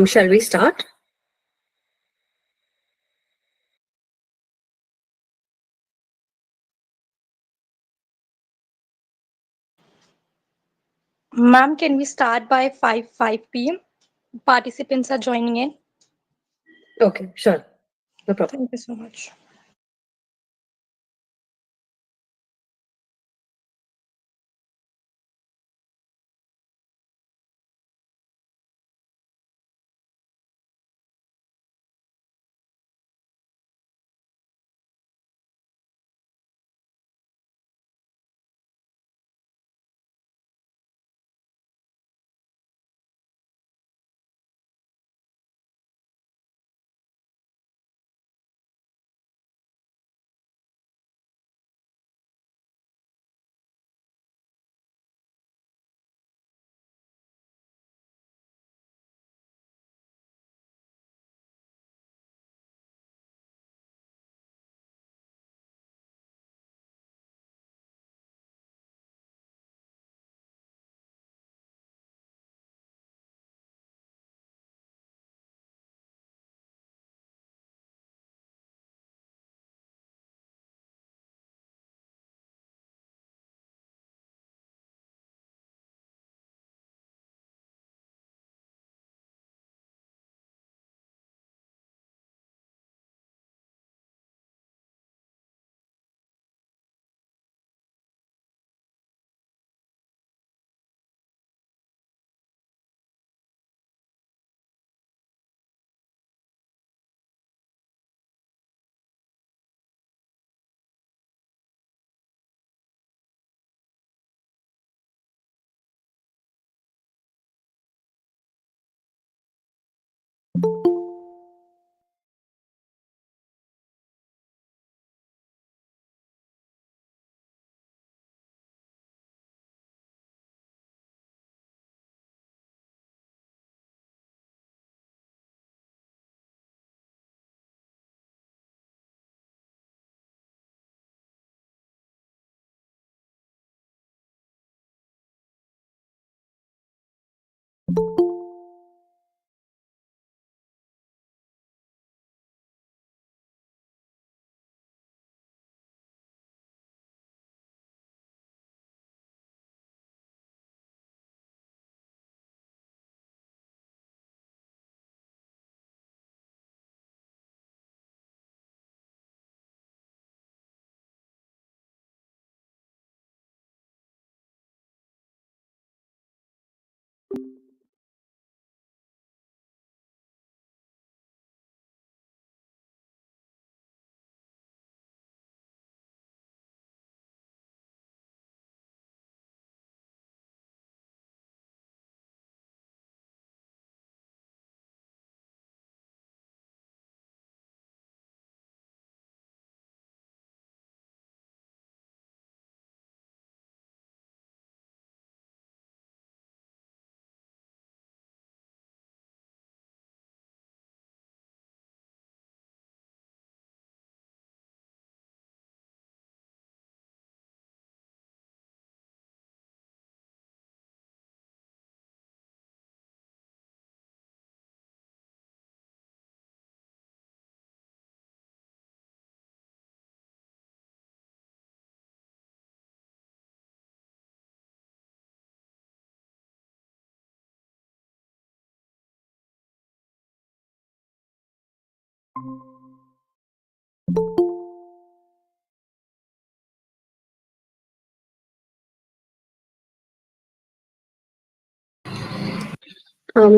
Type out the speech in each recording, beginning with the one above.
Shall we start? Ma'am, can we start by 5 p.m.? Participants are joining in. Okay, sure. No problem. Thank you so much.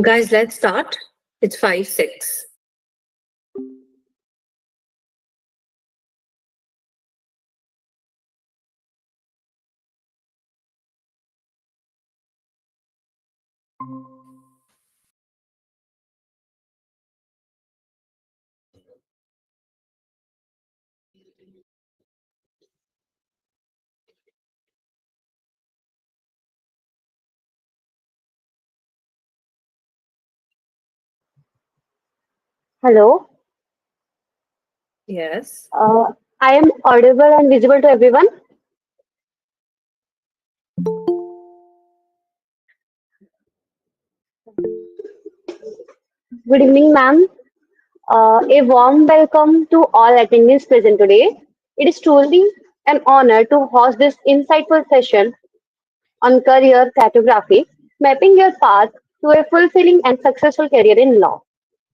Guys, let's start. It's 5-6. Hello, Yes. I am audible and visible to everyone. Good evening, ma'am. A warm welcome to all attendees present today. It is truly an honor to host this insightful session on career cartography, mapping your path to a fulfilling and successful career in law.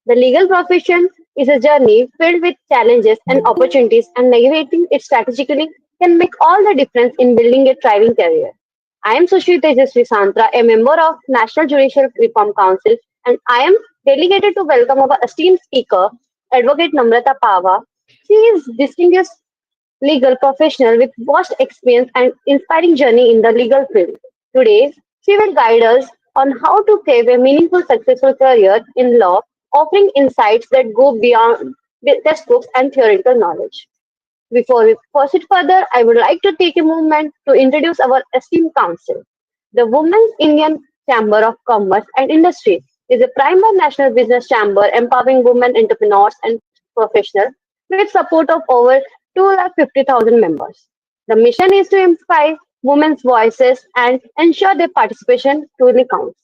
The legal profession is a journey filled with challenges and opportunities, and navigating it strategically can make all the difference in building a thriving career. I am Sushri Tejasri Santra, a member of National Judicial Reform Council, and I am delegated to welcome our esteemed speaker, Advocate Namrata Pava. She is distinguished legal professional with vast experience and inspiring journey in the legal field. Today, she will guide us on how to crave a meaningful, successful career in law, offering insights that go beyond the textbooks and theoretical knowledge. Before we proceed further, I would like to take a moment to introduce our esteemed council. The Women's Indian Chamber of Commerce and Industry is a primary national business chamber empowering women entrepreneurs and professionals with support of over 250,000 members. The mission is to amplify women's voices and ensure their participation truly counts.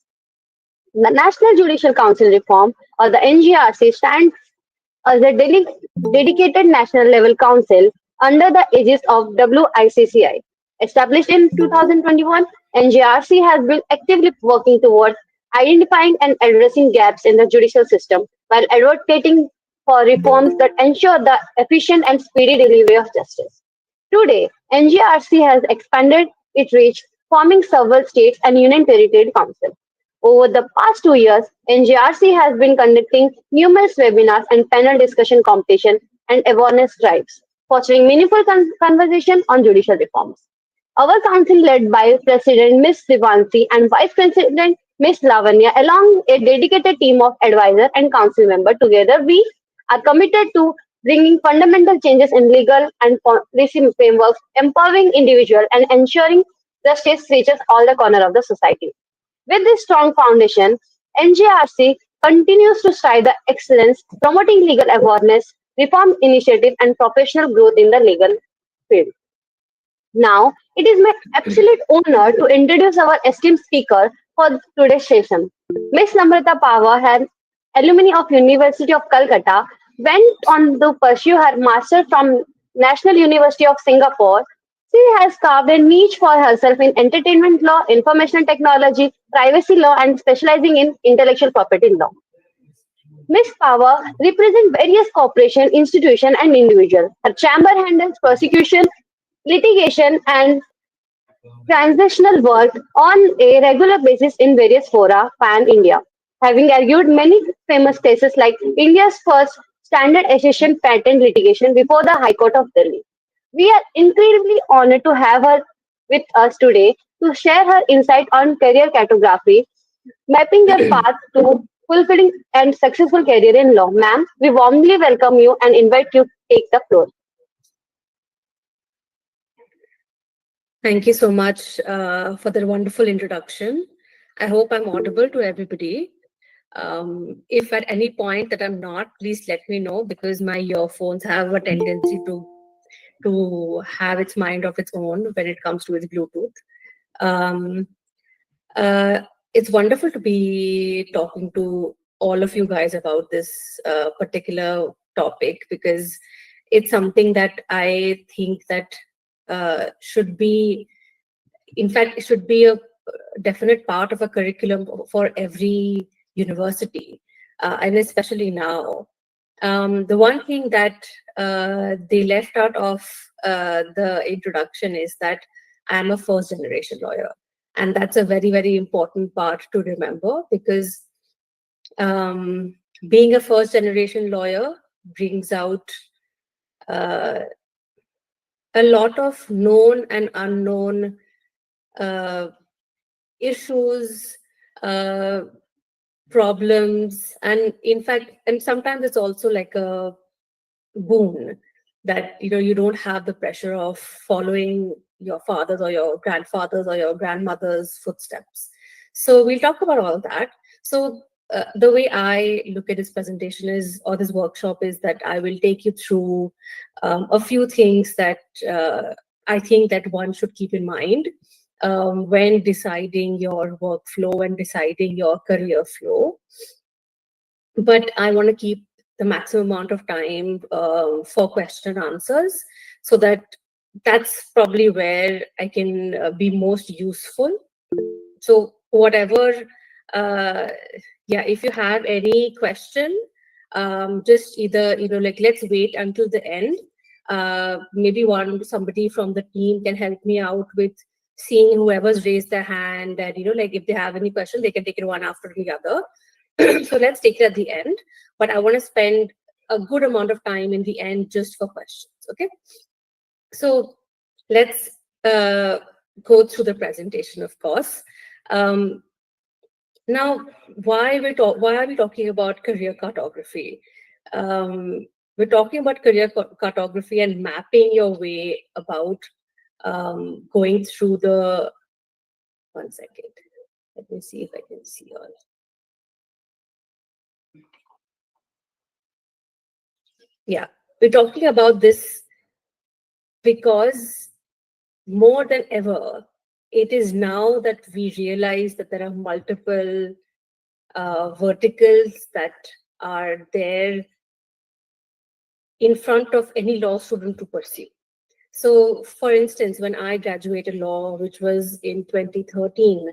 The National Judicial Council Reform, or the NGRC, stands as a dedicated national level council under the aegis of WICCI. Established in 2021, NGRC has been actively working towards identifying and addressing gaps in the judicial system while advocating for reforms that ensure the efficient and speedy delivery of justice. Today, NGRC has expanded its reach, forming several states and union territory councils. Over the past 2 years, NGRC has been conducting numerous webinars and panel discussion competition and awareness drives, fostering meaningful conversation on judicial reforms. Our council, led by President Ms. Sivansi and Vice President Ms. Lavanya, along a dedicated team of advisors and council members, together we are committed to bringing fundamental changes in legal and policy frameworks, empowering individuals, and ensuring justice reaches all the corners of the society. With this strong foundation, NJRC continues to strive the excellence, promoting legal awareness, reform initiative, and professional growth in the legal field. Now, it is my absolute honor to introduce our esteemed speaker for today's session. Ms. Namrata Pava, an alumni of University of Calcutta, went on to pursue her master from National University of Singapore. She has carved a niche for herself in entertainment law, information technology, privacy law, and specializing in intellectual property law. Ms. Pava represents various corporation, institutions, and individuals. Her chamber handles prosecution, litigation, and transactional work on a regular basis in various fora pan-India, having argued many famous cases like India's first standard association patent litigation before the High Court of Delhi. We are incredibly honored to have her with us today to share her insight on career cartography, mapping your path to fulfilling and successful career in law. Ma'am, we warmly welcome you and invite you to take the floor. Thank you so much for the wonderful introduction. I hope I'm audible to everybody. If at any point that I'm not, please let me know, because my earphones have a tendency to have its mind of its own when it comes to its Bluetooth. Um, it's wonderful to be talking to all of you guys about this particular topic, because it's something that I think that should be, in fact, it should be a definite part of a curriculum for every university, and especially now. The one thing that they left out of the introduction is that I'm a first generation lawyer. And that's a very, very important part to remember, because being a first generation lawyer brings out uh, a lot of known and unknown issues, uh, problems, and in fact, and sometimes it's also like a boon that you don't have the pressure of following your father's or your grandfather's or your grandmother's footsteps. So we'll talk about all that. So the way I look at this presentation is, or this workshop, is that I will take you through a few things that I think that one should keep in mind when deciding your workflow and deciding your career flow. But I want to keep the maximum amount of time for question and answers, so that's probably where I can be most useful. So whatever, yeah, if you have any question, just either, like, let's wait until the end. Maybe somebody from the team can help me out with seeing whoever's raised their hand, and like, if they have any question, they can take it one after the other. So let's take it at the end, but I want to spend a good amount of time in the end just for questions. Okay, so let's go through the presentation, of course. Now, why are we talking about career cartography? We're talking about career cartography and mapping your way about going through the. One second. Let me see if I can see all. Yeah, we're talking about this because more than ever, it is now that we realize that there are multiple verticals that are there in front of any law student to pursue. So, for instance, when I graduated law, which was in 2013,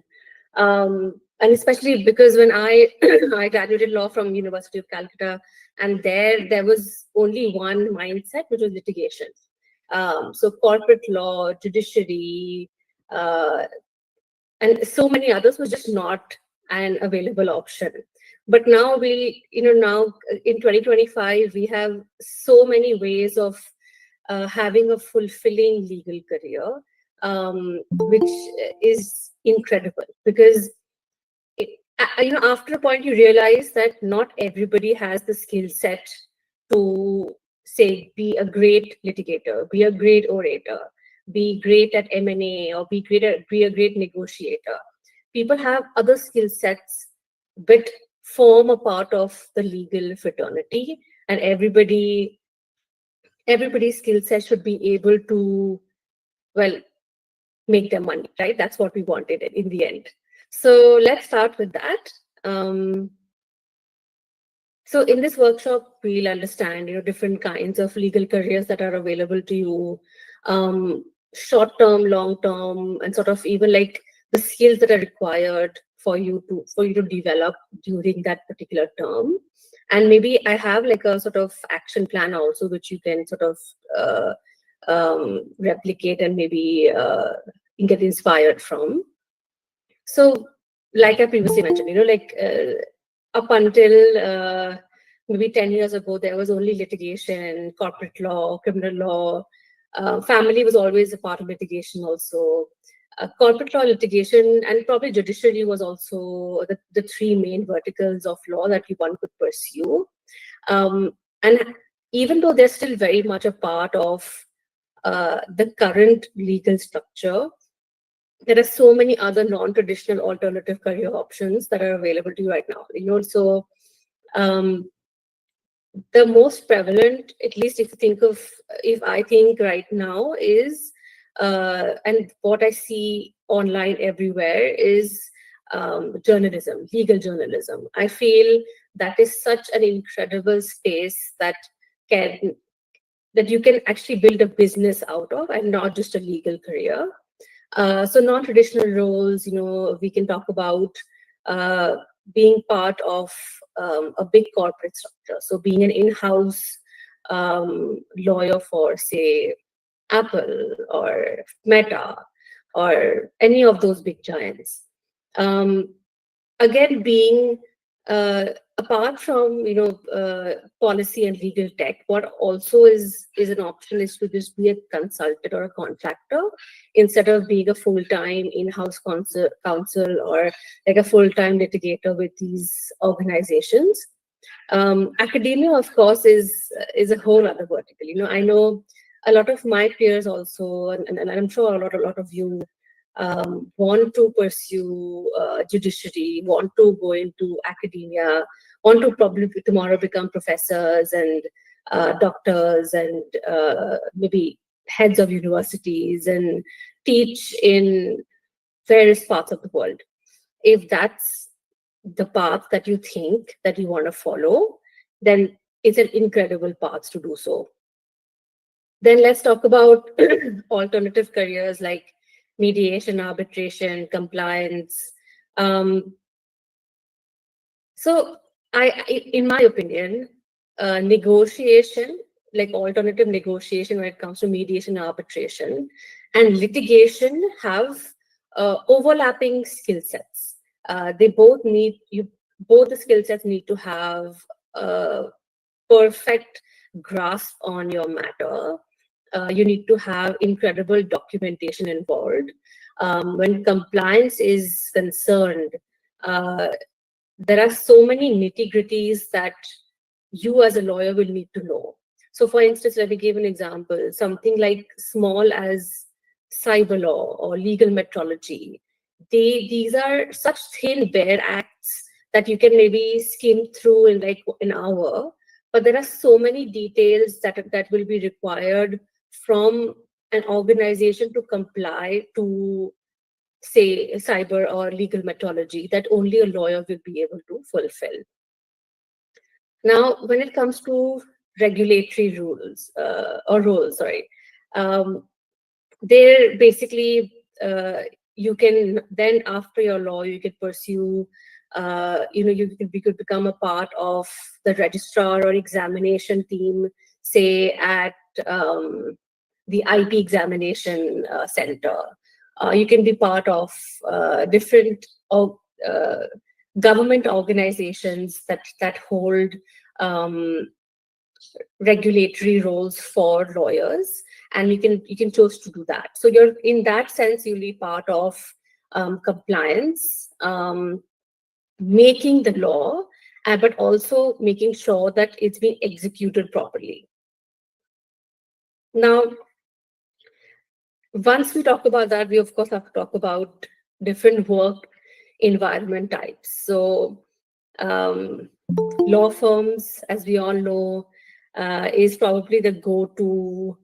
and especially because when I I graduated law from University of Calcutta, and there was only one mindset, which was litigation. So corporate law, judiciary, and so many others was just not an available option. But now now in 2025, we have so many ways of having a fulfilling legal career, which is incredible, because after a point you realize that not everybody has the skill set to, say, be a great litigator, be a great orator, be great at M&A, or be a great negotiator. People have other skill sets but form a part of the legal fraternity, and everybody's skill set should be able to, well, make them money, right? That's what we wanted in the end. So let's start with that. So in this workshop, we'll understand, different kinds of legal careers that are available to you, short-term, long-term, and sort of even like the skills that are required for you to develop during that particular term. And maybe I have like a sort of action plan also, which you can sort of replicate and maybe get inspired from. So, like I previously mentioned, up until maybe 10 years ago, there was only litigation, corporate law, criminal law. Family was always a part of litigation also. Corporate law, litigation, and probably judiciary was also the three main verticals of law that one could pursue. And even though they're still very much a part of the current legal structure, there are so many other non-traditional alternative career options that are available to you right now. So the most prevalent, at least if I think right now, is and what I see online everywhere is journalism, legal journalism. I feel that is such an incredible space that you can actually build a business out of, and not just a legal career. So non-traditional roles, we can talk about being part of a big corporate structure. So being an in-house lawyer for, say, Apple or Meta or any of those big giants. Um, Again, being apart from policy and legal tech, what also is an option is to just be a consultant or a contractor instead of being a full-time in-house counsel or like a full-time litigator with these organizations. Academia, of course, is a whole other vertical. I know a lot of my peers also, and I'm sure a lot of you want to pursue judiciary, want to go into academia, want to probably tomorrow become professors and doctors and maybe heads of universities and teach in various parts of the world. If that's the path that you think that you want to follow, then it's an incredible path to do so. Then let's talk about alternative careers like mediation, arbitration, compliance. So in my opinion, negotiation, like alternative negotiation when it comes to mediation, arbitration, and litigation have overlapping skill sets. They both both the skill sets need to have a perfect grasp on your matter. You need to have incredible documentation involved. When compliance is concerned, uh, there are so many nitty-gritties that you as a lawyer will need to know. So for instance, let me give an example, something like small as cyber law or legal metrology. These are such thin, bare acts that you can maybe skim through in like an hour, but there are so many details that will be required from an organization to comply to, say, cyber or legal metrology that only a lawyer will be able to fulfill. Now, when it comes to regulatory rules or roles, sorry, they're basically you can then after your law you can pursue. You could become a part of the registrar or examination team, say at the IP examination center. You can be part of different government organizations that hold regulatory roles for lawyers, and you can choose to do that. So you're in that sense you'll be part of compliance, making the law, but also making sure that it's being executed properly. Now, once we talk about that, we of course have to talk about different work environment types. So law firms, as we all know, is probably the go-to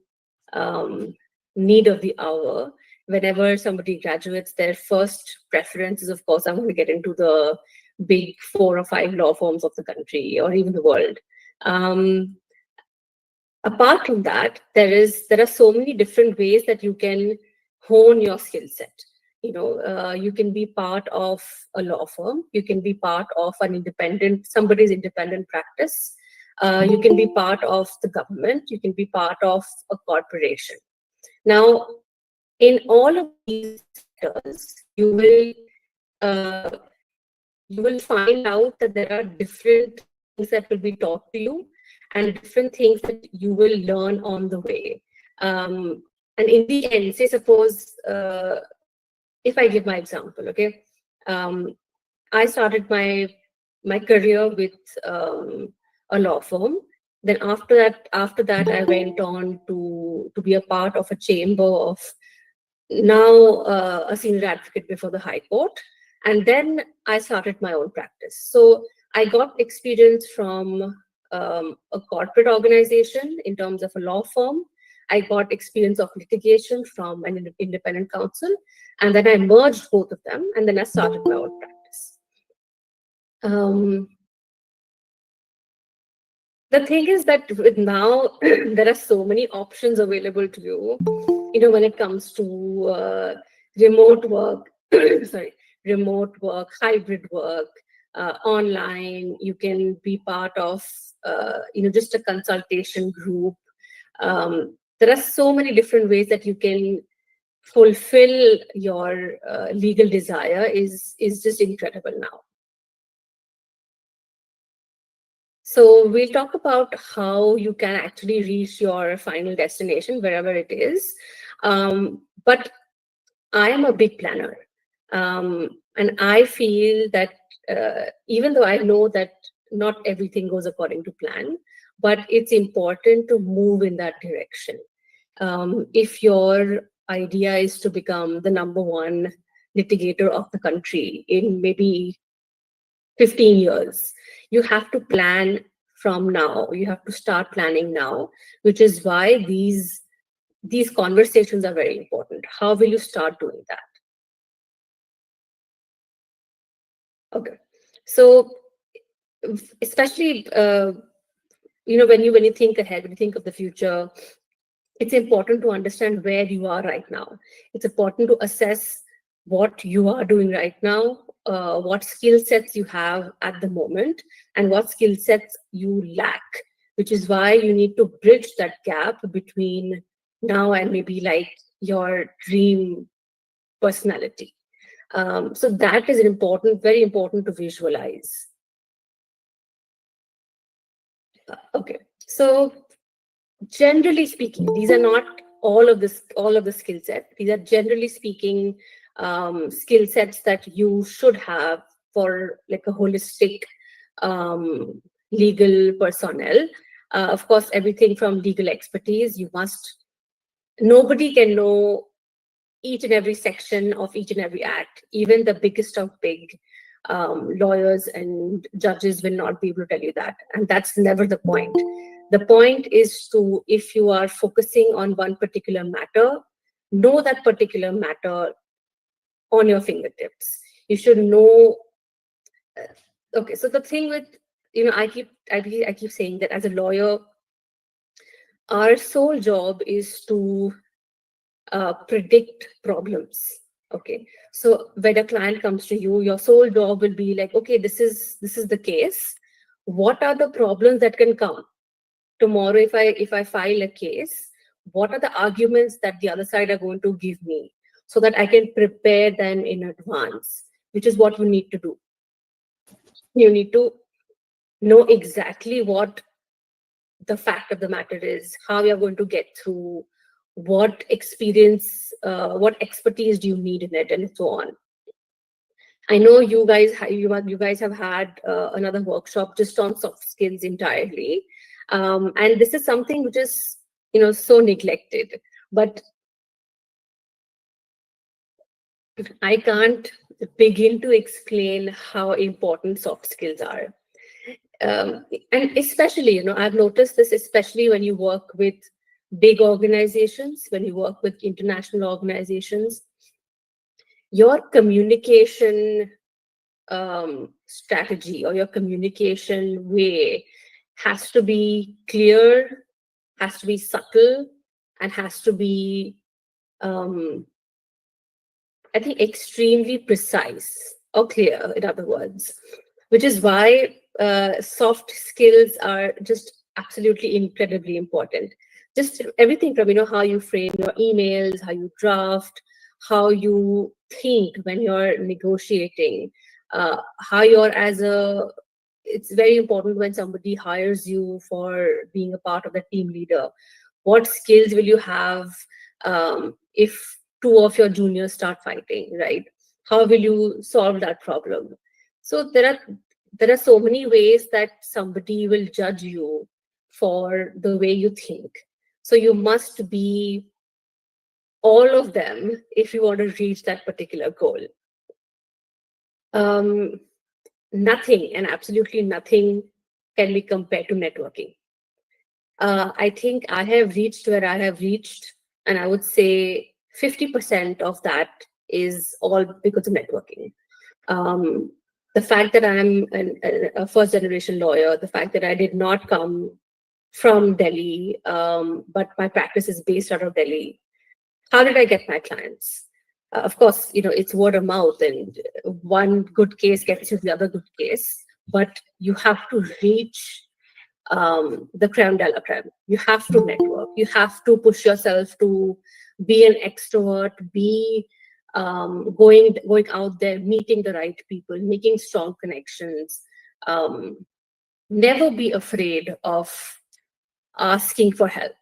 need of the hour. Whenever somebody graduates, their first preference is, of course, I'm going to get into the big 4 or 5 law firms of the country or even the world. Apart from that, there are so many different ways that you can hone your skill set. You can be part of a law firm, you can be part of somebody's independent practice, you can be part of the government, you can be part of a corporation. Now, in all of these sectors, you will find out that there are different things that will be taught to you and different things that you will learn on the way. And in the end, say suppose, if I give my example, okay, I started my career with a law firm. Then after that, I went on to be a part of a chamber of, now a senior advocate before the High Court. And then I started my own practice. So I got experience from a corporate organization in terms of a law firm. I got experience of litigation from an independent counsel. And then I merged both of them. And then I started my own practice. The thing is that with now, there are so many options available to you, when it comes to remote work, remote work, hybrid work, online. You can be part of, just a consultation group. There are so many different ways that you can fulfill your legal desire is just incredible now. So we'll talk about how you can actually reach your final destination, wherever it is. But I am a big planner. And I feel that even though I know that not everything goes according to plan, but it's important to move in that direction. If your idea is to become the #1 litigator of the country in maybe 15 years, you have to plan from now. You have to start planning now, which is why these conversations are very important. How will you start doing that? Okay, so especially when you think ahead, when you think of the future, it's important to understand where you are right now. It's important to assess what you are doing right now, what skill sets you have at the moment, and what skill sets you lack, which is why you need to bridge that gap between now and maybe like your dream personality. So that is very important to visualize. Okay, so generally speaking, these are not all of the skill set. These are generally speaking skill sets that you should have for like a holistic legal personnel. Of course, everything from legal expertise. Nobody can know each and every section of each and every act. Even the biggest of big lawyers and judges will not be able to tell you that. And that's never the point. The point is to, if you are focusing on one particular matter, know that particular matter on your fingertips. You should know. Okay, so the thing with, I keep saying that as a lawyer, our sole job is to predict problems. Okay, so when a client comes to you, your sole job will be like, okay, this is the case. What are the problems that can come tomorrow if I file a case? What are the arguments that the other side are going to give me, so that I can prepare them in advance? Which is what you need to do. You need to know exactly what the fact of the matter is, how you're going to get through, what experience, what expertise do you need in it, and so on. I know you guys have had another workshop just on soft skills entirely, and this is something which is so neglected. But I can't begin to explain how important soft skills are. And especially, I've noticed this, especially when you work with big organizations, when you work with international organizations, your communication strategy or your communication way has to be clear, has to be subtle, and has to be, I think, extremely precise or clear, in other words, which is why soft skills are just absolutely incredibly important. Just everything from, how you frame your emails, how you draft, how you think when you're negotiating, how you're it's very important when somebody hires you for being a part of the team leader. What skills will you have if two of your juniors start fighting, right? How will you solve that problem? So there are so many ways that somebody will judge you for the way you think. So you must be all of them if you want to reach that particular goal. Nothing, and absolutely nothing, can be compared to networking. I think I have reached where I have reached, and I would say 50% of that is all because of networking. The fact that I'm a first generation lawyer, the fact that I did not come from Delhi, but my practice is based out of Delhi. How did I get my clients? Of course, it's word of mouth, and one good case gets you the other good case, but you have to reach the creme de la creme. You have to network. You have to push yourself to be an extrovert, be going out there, meeting the right people, making strong connections. Never be afraid of asking for help.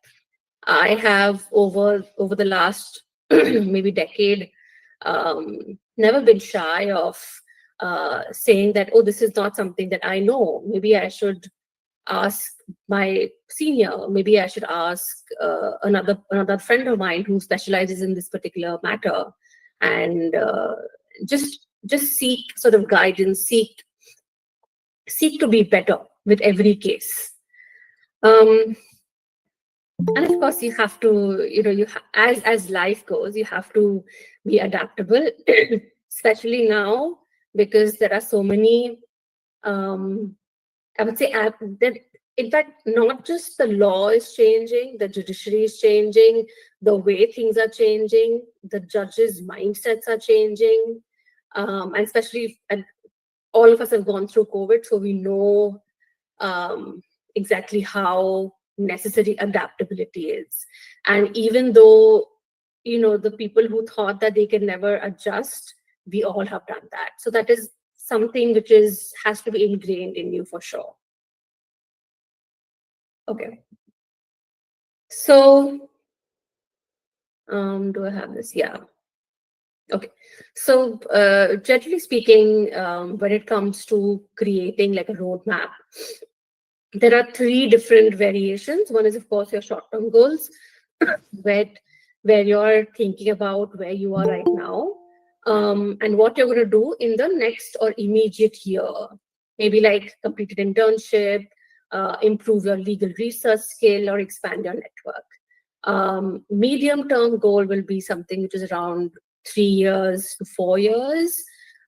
I have over the last maybe decade never been shy of saying that, oh, this is not something that I know. Maybe I should ask my senior. Maybe I should ask another friend of mine who specializes in this particular matter, and just seek sort of guidance, seek to be better with every case. And of course, you have to, as life goes, you have to be adaptable, especially now, because there are so many. I would say that, in fact, not just the law is changing, the judiciary is changing, the way things are changing, the judges' mindsets are changing, and especially, and all of us have gone through COVID, so we know exactly how necessary adaptability is. And even though, the people who thought that they can never adjust, we all have done that. So that is something which has to be ingrained in you for sure. Okay. So, do I have this? Yeah. Okay. So, generally speaking, when it comes to creating like a roadmap, there are three different variations. One is, of course, your short-term goals, where where you're thinking about where you are right now, and what you're going to do in the next or immediate year. Maybe like complete an internship, improve your legal research skill, or expand your network. Medium-term goal will be something which is around 3 years to 4 years.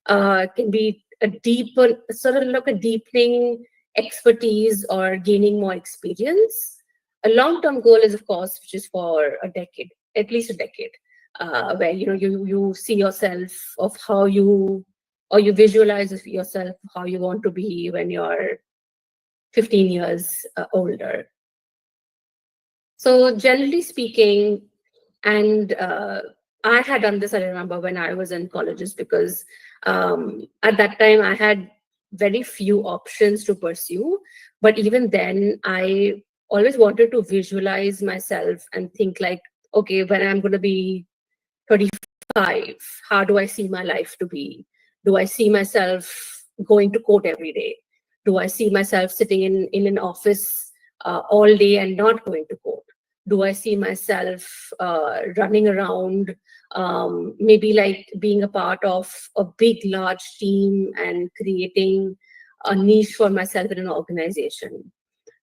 Can be a deeper, sort of like a deepening expertise or gaining more experience. A long-term goal is, of course, which is for a decade, at least a decade, where you see yourself of how you, or you visualize yourself how you want to be when you're 15 years older. So generally speaking, and I had done this, I remember, when I was in colleges, because at that time I had very few options to pursue. But even then, I always wanted to visualize myself and think like, okay, when I'm going to be 35, how do I see my life to be? Do I see myself going to court every day? Do I see myself sitting in an office all day and not going to court? Do I see myself running around, maybe like being a part of a big, large team and creating a niche for myself in an organization?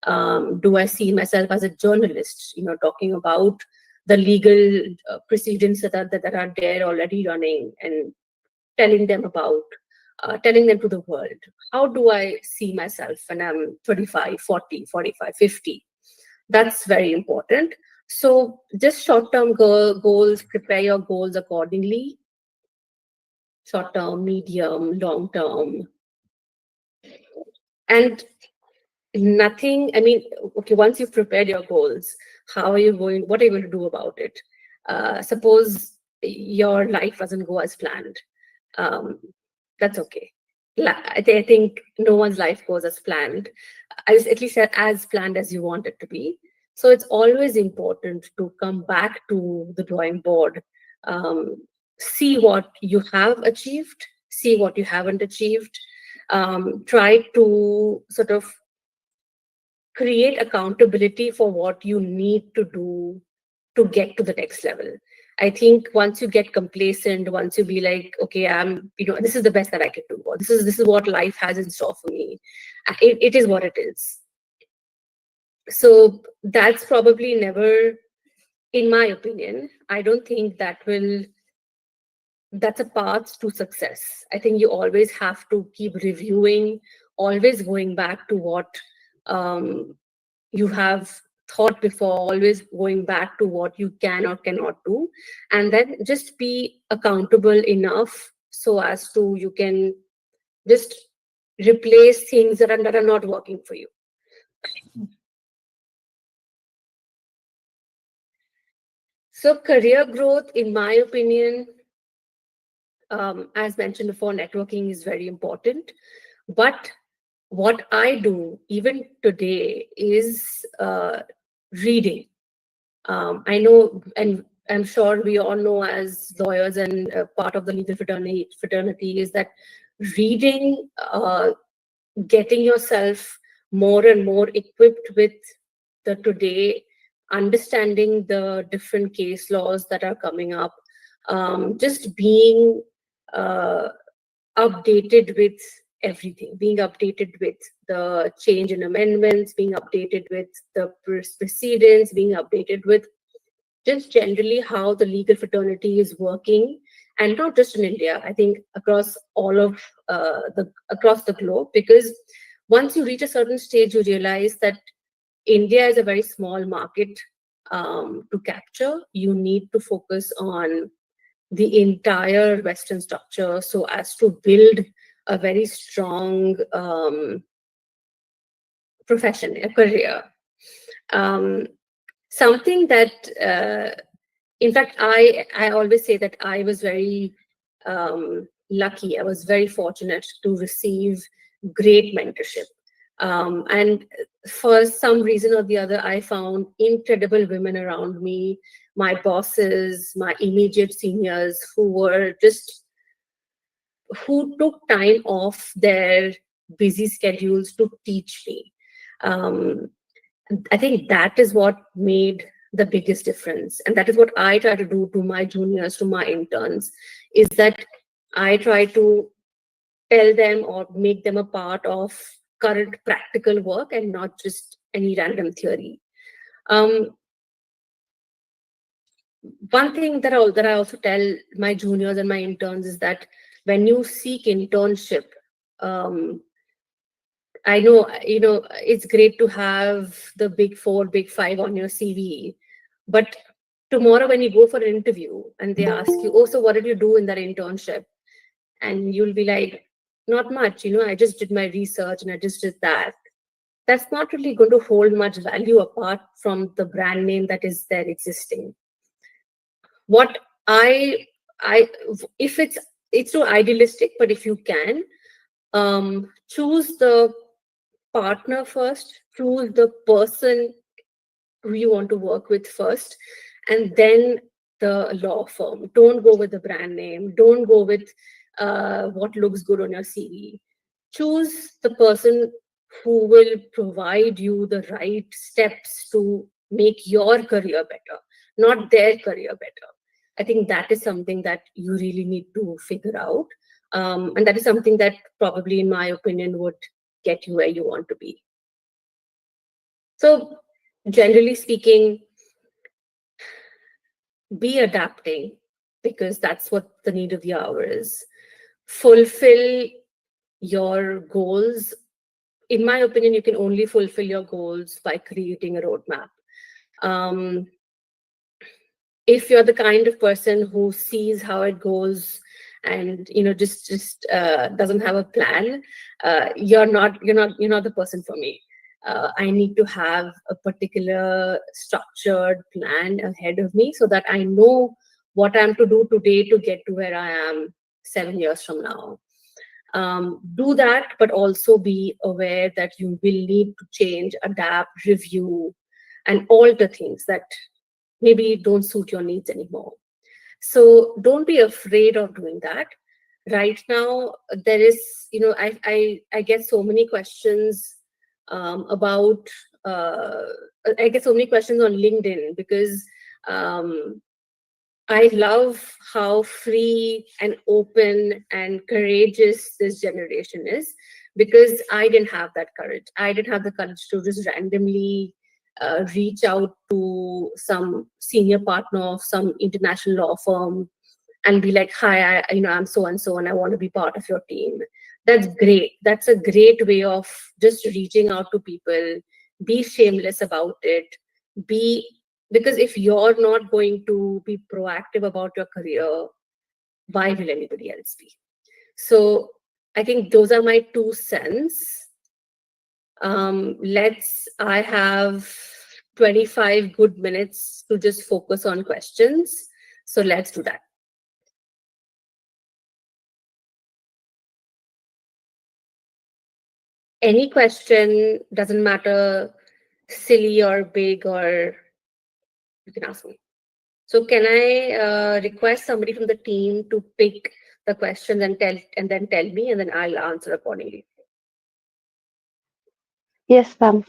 Do I see myself as a journalist, talking about the legal precedents that are there already running, and telling them about, telling them to the world? How do I see myself when I'm 35, 40, 45, 50? That's very important. So just short-term goals, prepare your goals accordingly. Short-term, medium, long-term. And nothing, I mean, okay, once you've prepared your goals, what are you going to do about it? Suppose your life doesn't go as planned. That's okay. I think no one's life goes as planned, at least as planned as you want it to be. So it's always important to come back to the drawing board, see what you have achieved, see what you haven't achieved, try to sort of create accountability for what you need to do to get to the next level. I think once you get complacent, once you be like, okay, this is the best that I can do, or this is what life has in store for me. It is what it is. So that's probably never, in my opinion, I don't think that's a path to success. I think you always have to keep reviewing, always going back to what you have thought before, always going back to what you can or cannot do, and then just be accountable enough so as to you can just replace things that are not working for you. So career growth, in my opinion, as mentioned before, networking is very important. But what I do even today is reading. I know, and I'm sure we all know as lawyers and part of the legal fraternity is that reading, getting yourself more and more equipped with the today, understanding the different case laws that are coming up, just being uh, updated with everything, being updated with the change in amendments, being updated with the precedents, being updated with just generally how the legal fraternity is working, and not just in India, I think across all of across the globe. Because once you reach a certain stage, you realize that India is a very small market to capture. You need to focus on the entire Western structure so as to build a very strong profession, a career. Um, Something that, in fact, I always say that I was very lucky. I was very fortunate to receive great mentorship. And for some reason or the other, I found incredible women around me, my bosses, my immediate seniors, who took time off their busy schedules to teach me. Um, I think that is what made the biggest difference. And that is what I try to do to my juniors, to my interns, is that I try to tell them or make them a part of current practical work and not just any random theory. Um, One thing that I also tell my juniors and my interns is that when you seek internship, um, I know, it's great to have the big four, big five on your CV, but tomorrow when you go for an interview and they ask you, oh, so what did you do in that internship? And you'll be like, not much, I just did my research and I just did that. That's not really going to hold much value apart from the brand name that is there existing. What I if it's too idealistic, but if you can, choose the partner first, choose the person who you want to work with first, and then the law firm. Don't go with the brand name. Don't go with what looks good on your CV. Choose the person who will provide you the right steps to make your career better, not their career better. I think that is something that you really need to figure out. And that is something that probably, in my opinion, would get you where you want to be. So, generally speaking, be adapting because that's what the need of the hour is. Fulfill your goals. In my opinion, you can only fulfill your goals by creating a roadmap. Um, if you're the kind of person who sees how it goes and just doesn't have a plan, you're not the person for me. I need to have a particular structured plan ahead of me so that I know what I'm to do today to get to where I am 7 years from now. Do that, but also be aware that you will need to change, adapt, review, and alter things that maybe don't suit your needs anymore. So don't be afraid of doing that. Right now, there is, I get so many questions about, I get so many questions on LinkedIn because I love how free and open and courageous this generation is, because I didn't have that courage. I didn't have the courage to just randomly reach out to some senior partner of some international law firm and be like, hi, I'm so and so and I want to be part of your team. That's great. That's a great way of just reaching out to people. Be shameless about it. be, because if you're not going to be proactive about your career, why will anybody else be? So I think those are my 2 cents. I have 25 good minutes to just focus on questions. So let's do that. Any question, doesn't matter, silly or big, or you can ask me. So can I request somebody from the team to pick the questions and then tell me, and then I'll answer accordingly. Yes, ma'am.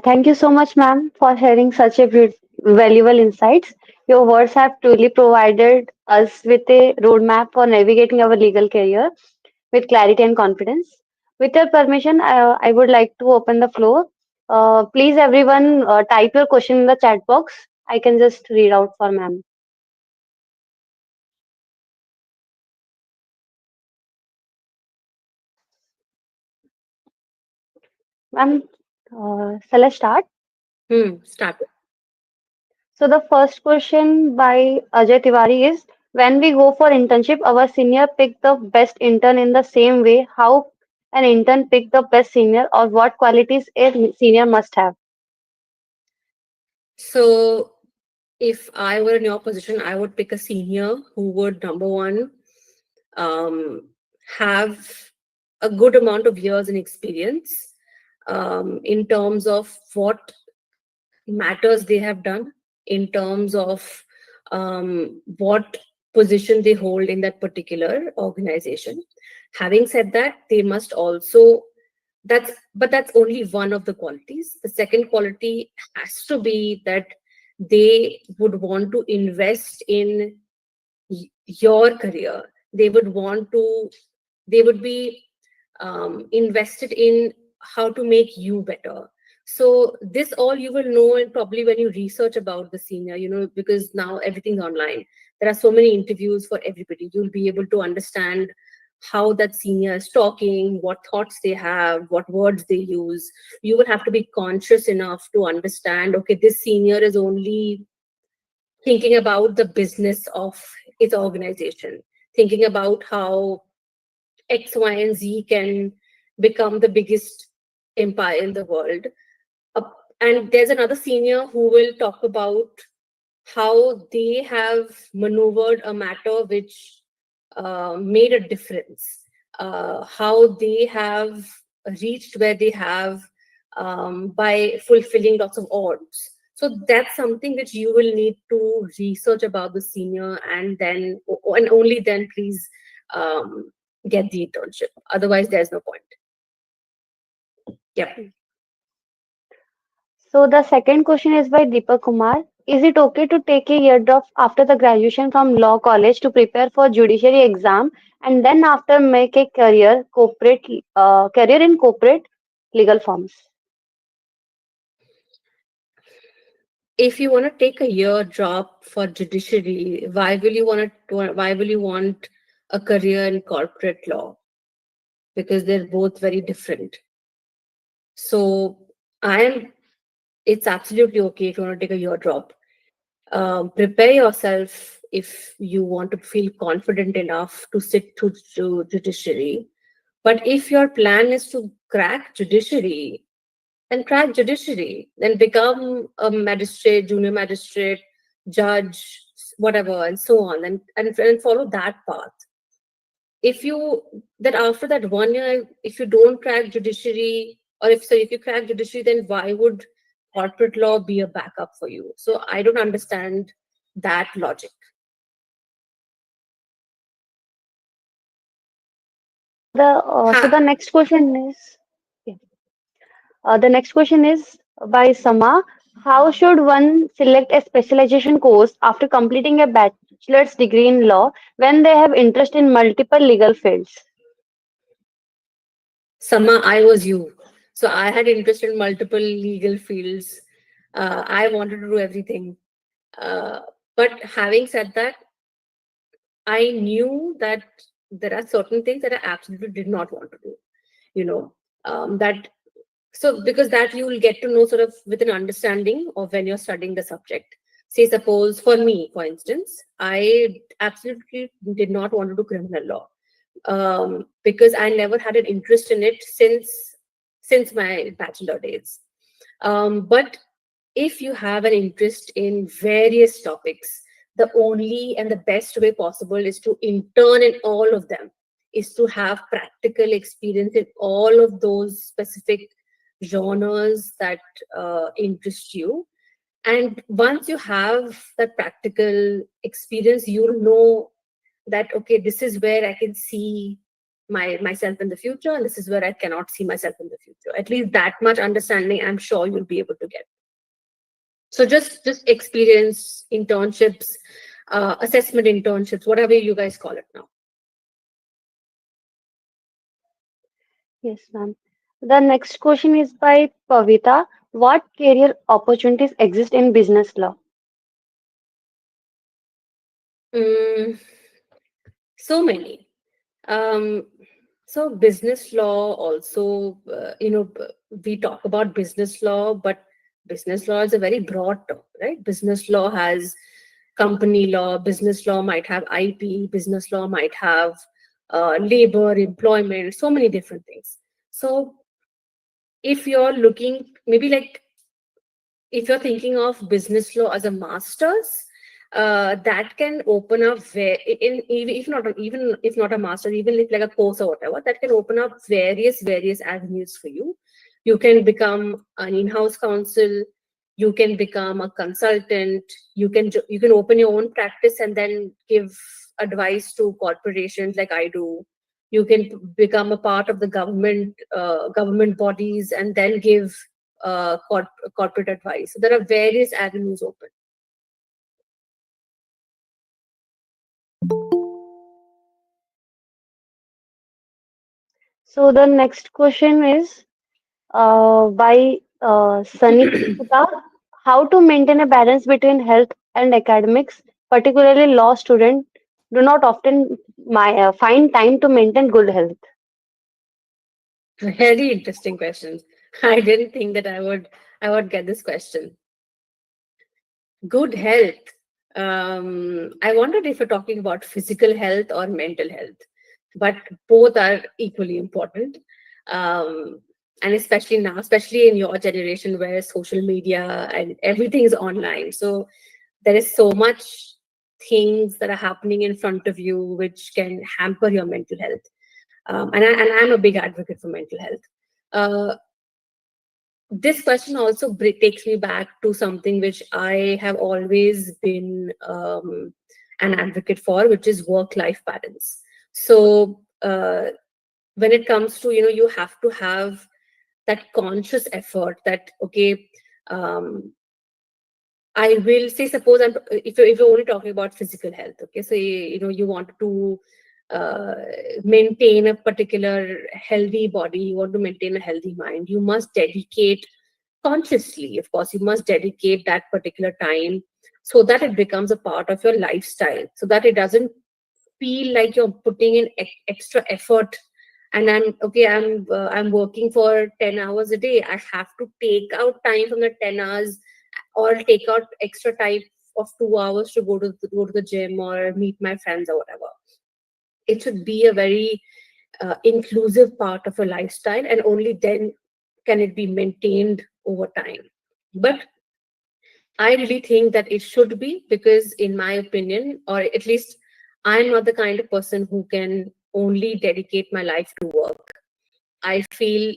Thank you so much, ma'am, for sharing such a valuable insights. Your words have truly provided us with a roadmap for navigating our legal career with clarity and confidence. With your permission, I would like to open the floor. Please, everyone, type your question in the chat box. I can just read out for ma'am. Ma'am, shall I start? Start. So the first question by Ajay Tiwari is, when we go for internship, our senior pick the best intern in the same way. How an intern pick the best senior, or what qualities a senior must have? So if I were in your position, I would pick a senior who would, number one, um, have a good amount of years in experience in terms of what matters they have done, in terms of what position they hold in that particular organization. Having said that, they must also, that's only one of the qualities. The second quality has to be that they would want to invest in your career. They would want to, they would be invested in how to make you better. So this all you will know, and probably when you research about the senior, because now everything's online, there are so many interviews for everybody. You'll be able to understand how that senior is talking, what thoughts they have, what words they use. You will have to be conscious enough to understand, okay, this senior is only thinking about the business of its organization, thinking about how X, Y, and Z can become the biggest empire in the world. Uh, and there's another senior who will talk about how they have maneuvered a matter which made a difference, how they have reached where they have by fulfilling lots of odds. So that's something which you will need to research about the senior, and only then please um, get the internship. Otherwise, there's no point. Yep. So the second question is by Deepak Kumar. Is it okay to take a year drop after the graduation from law college to prepare for judiciary exam and then after make a career in corporate legal firms? If you want to take a year drop for judiciary, why will you want a career in corporate law? Because they're both very different. So I am it's absolutely okay if you want to take a year drop. Prepare yourself if you want to feel confident enough to sit to judiciary. But if your plan is to crack judiciary, then crack judiciary, then become a magistrate, junior magistrate, judge, whatever, and so on, and follow that path. If you that after that 1 year, if you don't crack judiciary, or if you crack judiciary, then why would corporate law be a backup for you? So I don't understand that logic. So the Ha. next question is, yeah. The next question is by Sama. How should one select a specialization course after completing a bachelor's degree in law when they have interest in multiple legal fields? Sama, I was you. So I had interest in multiple legal fields. I wanted to do everything. But having said that, I knew that there are certain things that I absolutely did not want to do. You know, that So because that you will get to know sort of with an understanding of when you're studying the subject. Say suppose for me, for instance, I absolutely did not want to do criminal law, because I never had an interest in it since my bachelor days. But if you have an interest in various topics, the only and the best way possible is to intern in all of them, is to have practical experience in all of those specific genres that interest you. And once you have that practical experience, you'll know that okay, this is where I can see myself in the future, and this is where I cannot see myself in the future. At least that much understanding, I'm sure you'll be able to get. So just experience, internships, assessment internships, whatever you guys call it now. Yes, ma'am. The next question is by Pavita. What career opportunities exist in business law? Mm, so many. Um, so business law also, we talk about business law, but business law is a very broad term, right? Business law has company law, business law might have IP, business law might have labor, employment, so many different things. So if you're looking, maybe like if you're thinking of business law as a master's, that can open up if not a master, even if like a course or whatever, that can open up various avenues for you. You can become an in-house counsel, you can become a consultant, you can open your own practice and then give advice to corporations like I do. You can become a part of the government bodies and then give corporate advice. So there are various avenues open. So the next question is by Sanikita. How to maintain a balance between health and academics, particularly law students do not often find time to maintain good health. Very interesting questions. I didn't think that I would get this question. Good health. I wondered if you're talking about physical health or mental health, but both are equally important. Um, and especially now, especially in your generation where social media and everything is online. So there is so much things that are happening in front of you which can hamper your mental health. And I'm a big advocate for mental health. Uh, this question also takes me back to something which I have always been an advocate for, which is work-life balance. So when it comes to, you have to have that conscious effort that, okay, um, I will say, suppose if you're only talking about physical health, okay, so you want to uh, maintain a particular healthy body, you want to maintain a healthy mind, you must dedicate consciously, of course, you must dedicate that particular time so that it becomes a part of your lifestyle, so that it doesn't feel like you're putting in extra effort. And I'm working for 10 hours a day, I have to take out time from the 10 hours, or take out extra time of 2 hours to go to the gym or meet my friends or whatever. It should be a very inclusive part of a lifestyle, and only then can it be maintained over time. But I really think that it should be, because in my opinion, or at least I'm not the kind of person who can only dedicate my life to work. I feel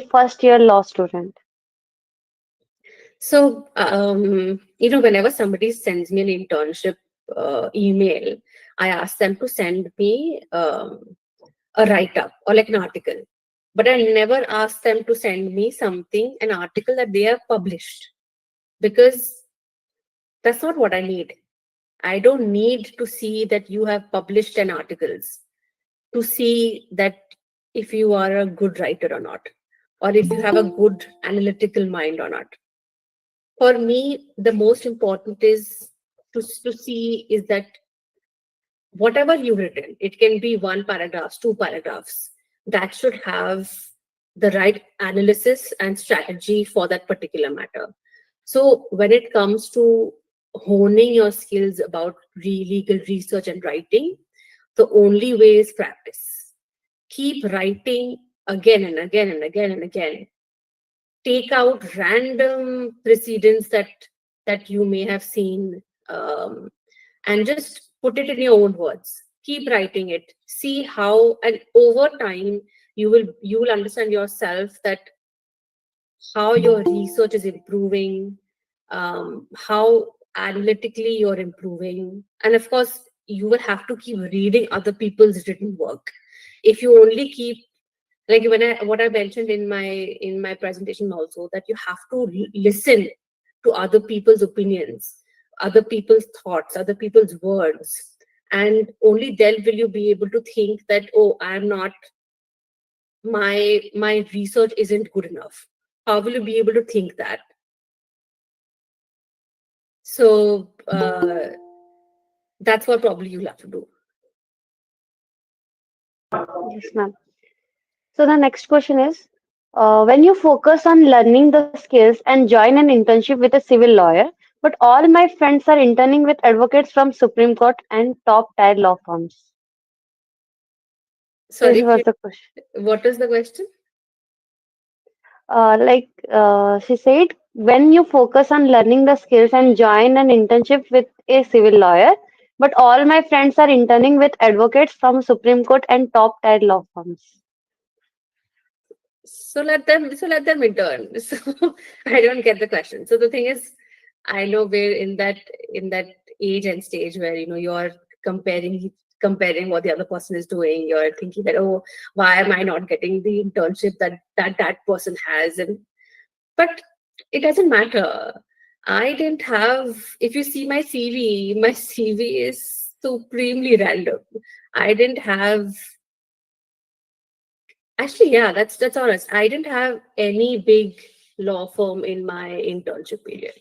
first year law student? So, whenever somebody sends me an internship email, I ask them to send me a write up or like an article. But I never ask them to send me an article that they have published, because that's not what I need. I don't need to see that you have published an articles to see that if you are a good writer or not, or if you have a good analytical mind or not. For me, the most important is to see is that whatever you've written, it can be one paragraph, two paragraphs, that should have the right analysis and strategy for that particular matter. So when it comes to honing your skills about legal research and writing, the only way is practice. Keep writing again and again and again and again. Take out random precedents that you may have seen, and just put it in your own words. Keep writing it. See how, and over time, you will understand yourself that how your research is improving, how analytically you're improving, and of course, you will have to keep reading other people's written work. If you only keep, like what I mentioned in my presentation also, that you have to listen to other people's opinions, other people's thoughts, other people's words, and only then will you be able to think that, oh, I'm not, my research isn't good enough. How will you be able to think that? So that's what probably you'll have to do. Yes, ma'am. So the next question is, when you focus on learning the skills and join an internship with a civil lawyer, but all my friends are interning with advocates from Supreme Court and top tier law firms. This Sorry, was the question. what is the question? She said, when you focus on learning the skills and join an internship with a civil lawyer, but all my friends are interning with advocates from Supreme Court and top tier law firms. So let them intern. So I don't get the question. So the thing is, I know we're in that age and stage where you're comparing what the other person is doing. You're thinking that, oh, why am I not getting the internship that person has? And but it doesn't matter. I didn't have. If you see my CV, my CV is supremely random. I didn't have. Actually, yeah, that's honest. I didn't have any big law firm in my internship period,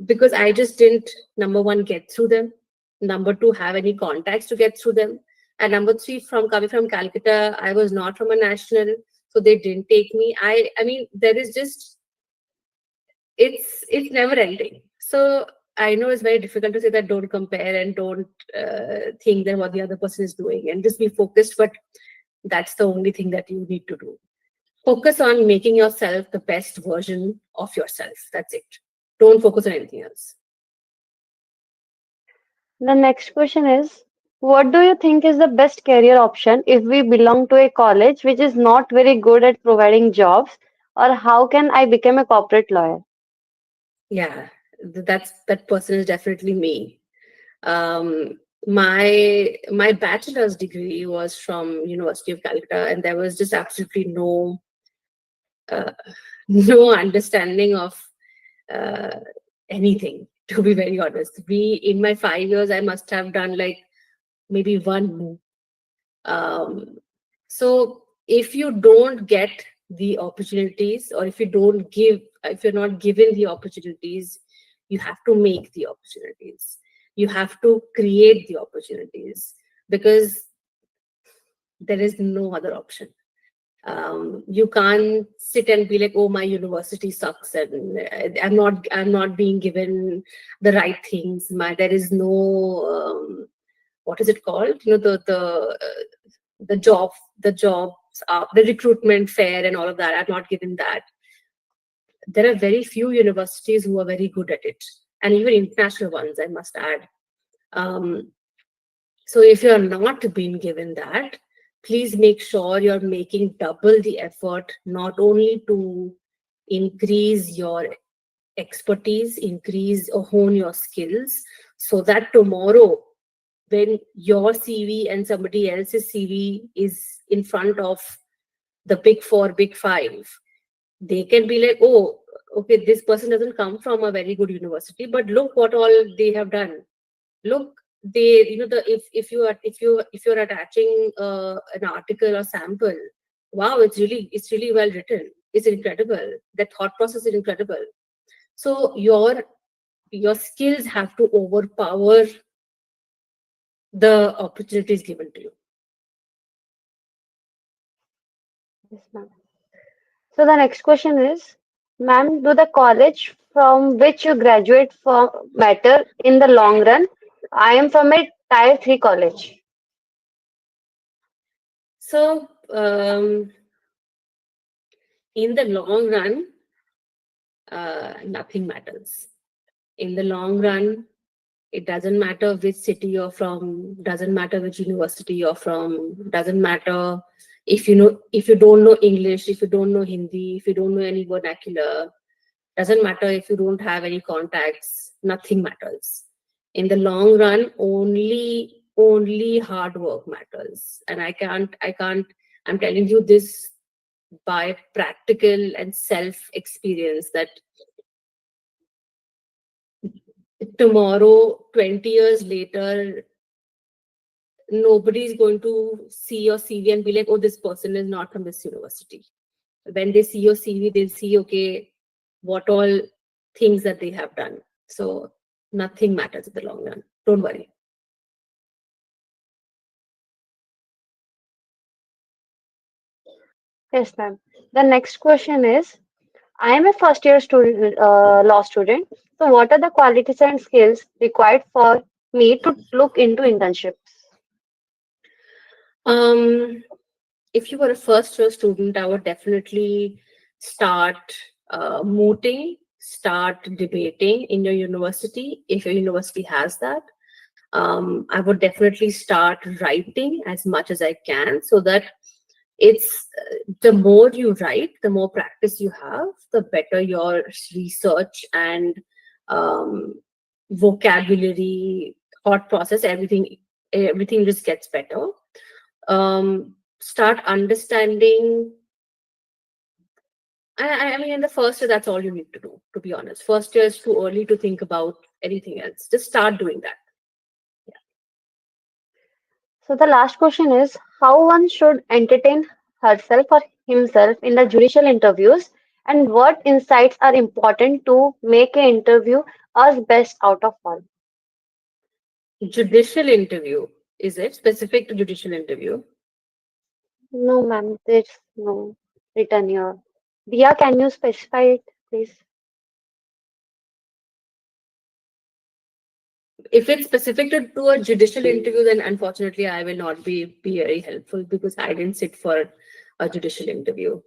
because I just didn't, number one, get through them. Number two, have any contacts to get through them. And number three, from coming from Calcutta, I was not from a national, so they didn't take me. I mean, there is just, it's never ending. So I know it's very difficult to say that don't compare and don't think that what the other person is doing, and just be focused. But that's the only thing that you need to do. Focus on making yourself the best version of yourself. That's it. Don't focus on anything else. The next question is, what do you think is the best career option if we belong to a college which is not very good at providing jobs, or how can I become a corporate lawyer? Yeah, that person is definitely me. My bachelor's degree was from University of Calcutta, and there was just absolutely uh, no understanding of uh, anything. To be very honest, in my 5 years, I must have done like maybe one move. So if you don't get the opportunities, or if you're not given the opportunities, you have to make the opportunities. You have to create the opportunities, because there is no other option. You can't sit and be like, oh, my university sucks, and I'm not being given the right things. There is no, what is it called, the job the jobs the recruitment fair and all of that. I'm not given that. There are very few universities who are very good at it, and even international ones, I must add. um, so if you're not being given that, please make sure you're making double the effort, not only to increase your expertise, increase or hone your skills, so that tomorrow, when your CV and somebody else's CV is in front of the big four, big five, they can be like, oh, okay, this person doesn't come from a very good university, but look what all they have done. Look, they, the if you're attaching an article or sample, wow, it's really well written. It's incredible. The thought process is incredible. So your skills have to overpower the opportunities given to you. Yes, ma'am. So the next question is, ma'am, do the college from which you graduate from matter in the long run? I am from a tier 3 college. So in the long run, nothing matters. In the long run, it doesn't matter which city you're from, doesn't matter which university you're from, doesn't matter if you don't know English, if you don't know Hindi, if you don't know any vernacular, doesn't matter if you don't have any contacts, nothing matters. In the long run, only hard work matters. And I'm telling you this by practical and self experience, that tomorrow, 20 years later, nobody's going to see your CV and be like, oh, this person is not from this university. When they see your CV, they'll see, okay, what all things that they have done. So nothing matters in the long run. Don't worry. Yes, ma'am. The next question is, I am a first year student, law student. So what are the qualities and skills required for me to look into internships? If you were a first year student, I would definitely start mooting, start debating in your university, if your university has that. I would definitely start writing as much as I can, so that it's the more you write, the more practice you have, the better your research and vocabulary, thought process, everything just gets better. Start understanding. I mean, in the first year, that's all you need to do, to be honest. First year is too early to think about anything else. Just start doing that. So the last question is, how one should entertain herself or himself in the judicial interviews, and what insights are important to make an interview as best out of all? Judicial interview, is it specific to judicial interview? No, ma'am, there's no written here. Dia, can you specify it, please? If it's specific to a judicial interview, then unfortunately I will not be very helpful, because I didn't sit for a judicial interview.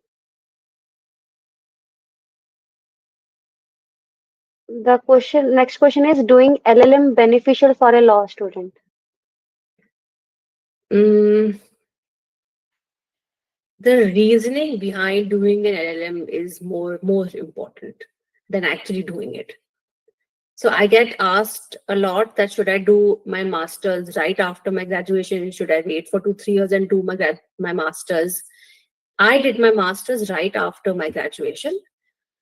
The next question is, doing LLM beneficial for a law student? Mm, the reasoning behind doing an LLM is more important than actually doing it. So I get asked a lot that should I do my master's right after my graduation? Should I wait for 2-3 years and do my master's? I did my master's right after my graduation,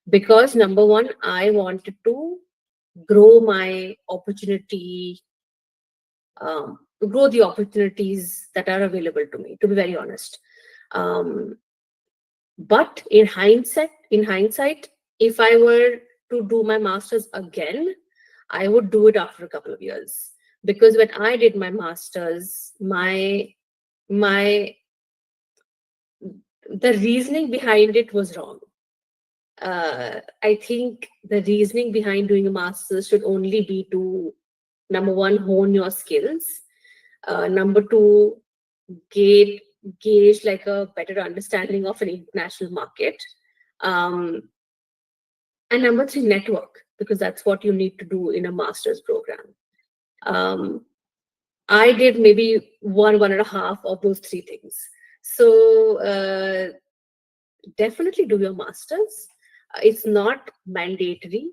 because number one, I wanted to grow my opportunity, grow the opportunities that are available to me, to be very honest. But in hindsight, if I were to do my master's again, I would do it after a couple of years, because when I did my master's, the reasoning behind it was wrong. I think the reasoning behind doing a master's should only be to, number one, hone your skills. Number two, gauge like a better understanding of an international market. And number three, network, because that's what you need to do in a master's program. I did maybe one and a half of those three things. So definitely do your masters. It's not mandatory.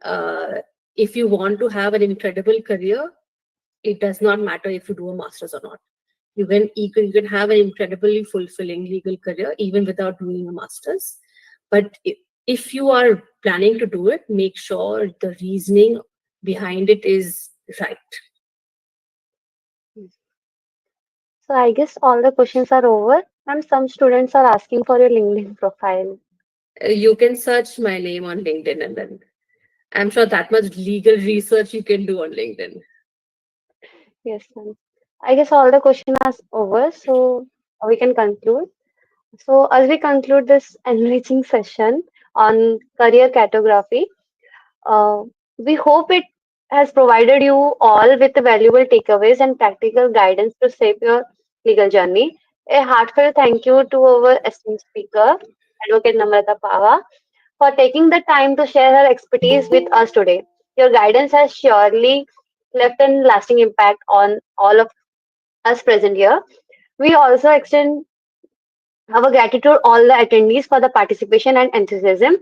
Uh, if you want to have an incredible career, it does not matter if you do a master's or not. You can have an incredibly fulfilling legal career even without doing a master's. But if you are planning to do it, make sure the reasoning behind it is right. So I guess all the questions are over, and some students are asking for your LinkedIn profile. You can search my name on LinkedIn, and then I'm sure that much legal research you can do on LinkedIn. Yes, ma'am. I guess all the questions are over, so we can conclude. So as we conclude this enriching session on career cartography, uh, we hope it has provided you all with valuable takeaways and practical guidance to shape your legal journey. A heartfelt thank you to our esteemed speaker, Advocate Namrata Pava, for taking the time to share her expertise with us today. Your guidance has surely left a lasting impact on all of us present here. We also extend our gratitude all the attendees for the participation and enthusiasm.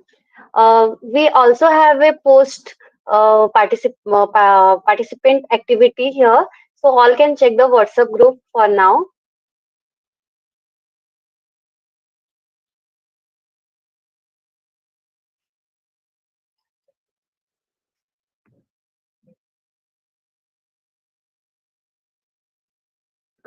We also have a post participant activity here, so all can check the WhatsApp group for now.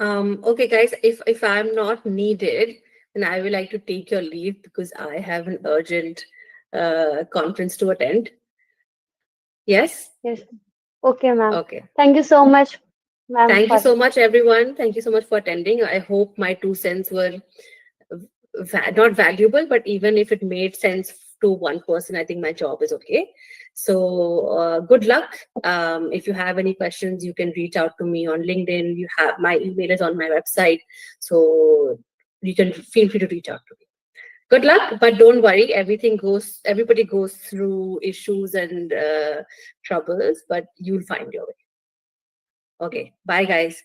Okay, guys, if I'm not needed, then I would like to take your leave because I have an urgent conference to attend. Yes? Yes. Okay, ma'am. Okay. Thank you so much, ma'am, Thank you for so much, everyone. Thank you so much for attending. I hope my 2 cents were not valuable, but even if it made sense to one person, I think my job is okay. So good luck. If you have any questions, you can reach out to me on LinkedIn. You have my email is on my website, so you can feel free to reach out to me. Good luck, but don't worry. Everybody goes through issues and troubles, but you'll find your way. Okay, bye, guys.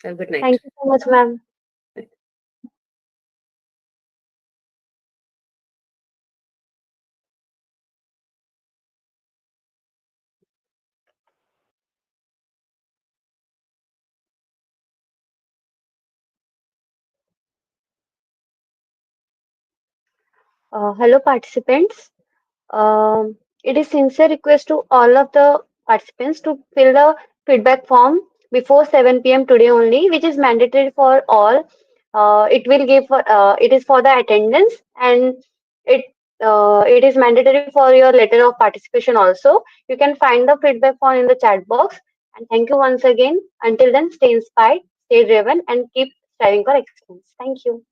Have a good night. thank you so much, ma'am. Hello, participants. It is sincere request to all of the participants to fill the feedback form before 7 p.m. today only, which is mandatory for all. It is for the attendance, and it it is mandatory for your letter of participation also. You can find the feedback form in the chat box. And thank you once again. Until then, stay inspired, stay driven, and keep striving for excellence. Thank you.